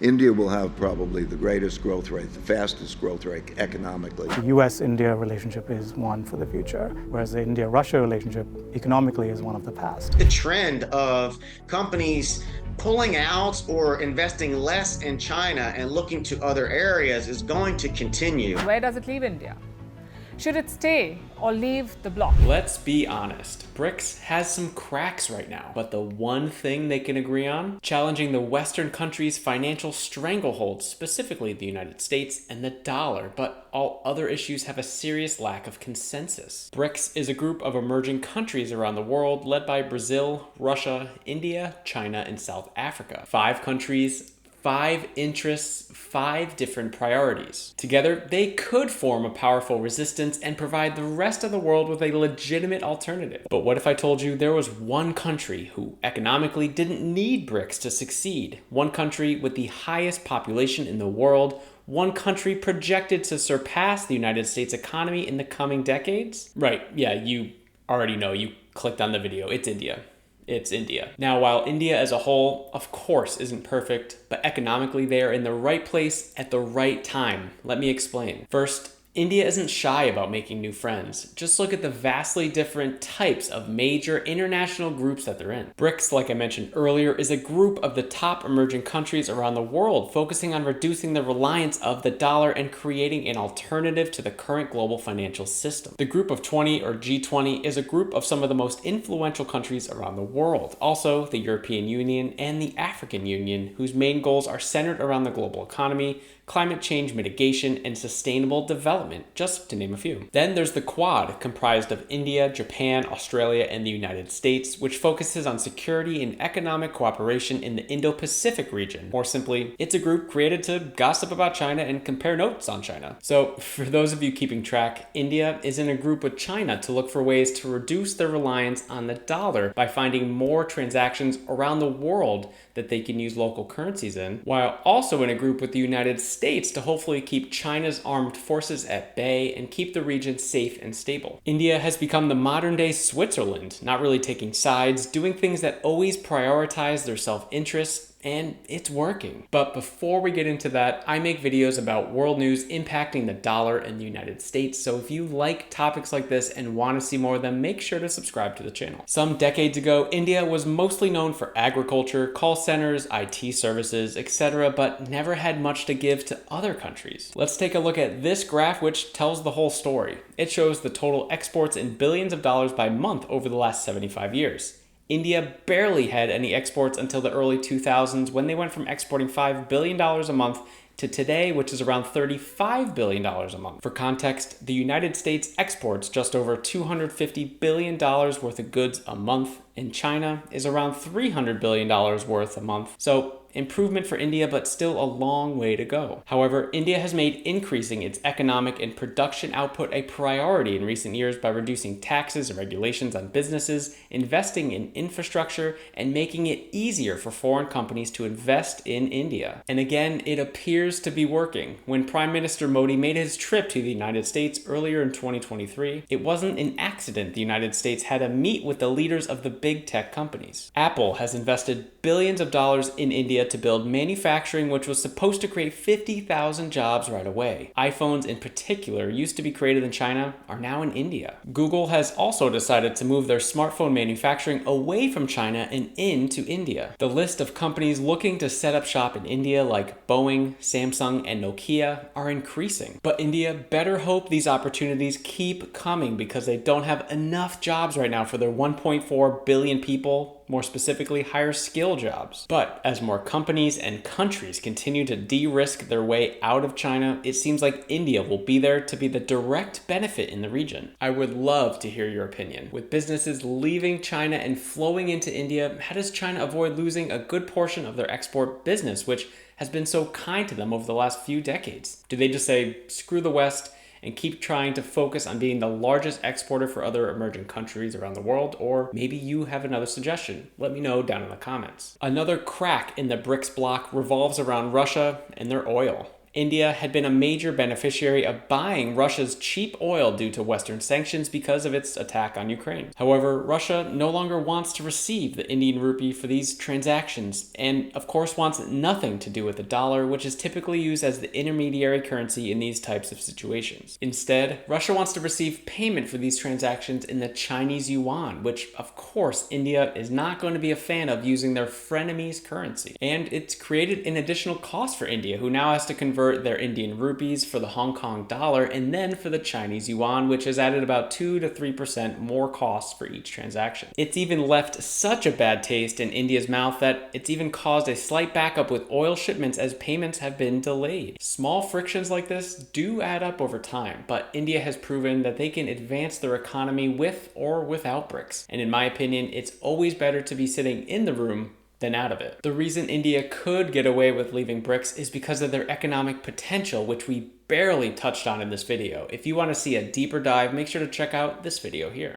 India will have probably the greatest growth rate, the fastest growth rate economically. The US-India relationship is one for the future, whereas the India-Russia relationship economically is one of the past. The trend of companies pulling out or investing less in China and looking to other areas is going to continue. Where does it leave India? Should it stay or leave the bloc? Let's be honest, BRICS has some cracks right now, but the one thing they can agree on? Challenging the Western countries' financial stranglehold, specifically the United States and the dollar, but all other issues have a serious lack of consensus. BRICS is a group of emerging countries around the world led by Brazil, Russia, India, China, and South Africa. 5 countries, 5 interests, 5 different priorities. Together, they could form a powerful resistance and provide the rest of the world with a legitimate alternative. But what if I told you there was one country who economically didn't need BRICS to succeed? One country with the highest population in the world, one country projected to surpass the United States economy in the coming decades? Right, yeah, you already know, you clicked on the video, it's India. It's India. Now, while India as a whole, of course, isn't perfect, but economically they are in the right place at the right time. Let me explain. First, India isn't shy about making new friends. Just look at the vastly different types of major international groups that they're in. BRICS, like I mentioned earlier, is a group of the top emerging countries around the world, focusing on reducing the reliance of the dollar and creating an alternative to the current global financial system. The Group of 20, or G20, is a group of some of the most influential countries around the world. Also, the European Union and the African Union, whose main goals are centered around the global economy, climate change mitigation, and sustainable development, just to name a few. Then there's the Quad, comprised of India, Japan, Australia, and the United States, which focuses on security and economic cooperation in the Indo-Pacific region. More simply, it's a group created to gossip about China and compare notes on China. So, for those of you keeping track, India is in a group with China to look for ways to reduce their reliance on the dollar by finding more transactions around the world that they can use local currencies in, while also in a group with the United States to hopefully keep China's armed forces at bay and keep the region safe and stable. India has become the modern-day Switzerland, not really taking sides, doing things that always prioritize their self-interest, and it's working. But before we get into that, I make videos about world news impacting the dollar and the United States, so if you like topics like this and want to see more of them, make sure to subscribe to the channel. Some decades ago, India was mostly known for agriculture, call centers, IT services, etc., but never had much to give to other countries. Let's take a look at this graph, which tells the whole story. It shows the total exports in billions of dollars by month over the last 75 years. India barely had any exports until the early 2000s, when they went from exporting $5 billion a month to today, which is around $35 billion a month. For context, the United States exports just over $250 billion worth of goods a month, and China is around $300 billion worth a month. So improvement for India, but still a long way to go. However, India has made increasing its economic and production output a priority in recent years by reducing taxes and regulations on businesses, investing in infrastructure, and making it easier for foreign companies to invest in India. And again, it appears to be working. When Prime Minister Modi made his trip to the United States earlier in 2023, it wasn't an accident the United States had a meet with the leaders of the big tech companies. Apple has invested billions of dollars in India to build manufacturing, which was supposed to create 50,000 jobs right away. iPhones in particular, used to be created in China, are now in India. Google has also decided to move their smartphone manufacturing away from China and into India. The list of companies looking to set up shop in India, like Boeing, Samsung, and Nokia, are increasing. But India better hope these opportunities keep coming, because they don't have enough jobs right now for their 1.4 billion people, more specifically higher skill jobs. But as more companies and countries continue to de-risk their way out of China, it seems like India will be there to be the direct benefit in the region. I would love to hear your opinion. With businesses leaving China and flowing into India, how does China avoid losing a good portion of their export business, which has been so kind to them over the last few decades? Do they just say, screw the West, and keep trying to focus on being the largest exporter for other emerging countries around the world? Or maybe you have another suggestion. Let me know down in the comments. Another crack in the BRICS bloc revolves around Russia and their oil. India had been a major beneficiary of buying Russia's cheap oil due to Western sanctions because of its attack on Ukraine. However, Russia no longer wants to receive the Indian rupee for these transactions, and of course wants nothing to do with the dollar, which is typically used as the intermediary currency in these types of situations. Instead, Russia wants to receive payment for these transactions in the Chinese yuan, which of course India is not going to be a fan of using their frenemy's currency. And it's created an additional cost for India, who now has to convert their Indian rupees for the Hong Kong dollar and then for the Chinese yuan, which has added about 2 to 3% more costs for each transaction. It's even left such a bad taste in India's mouth that it's even caused a slight backup with oil shipments as payments have been delayed. Small frictions like this do add up over time, but India has proven that they can advance their economy with or without BRICS. And in my opinion, it's always better to be sitting in the room than out of it. The reason India could get away with leaving BRICS is because of their economic potential, which we barely touched on in this video. If you want to see a deeper dive, make sure to check out this video here.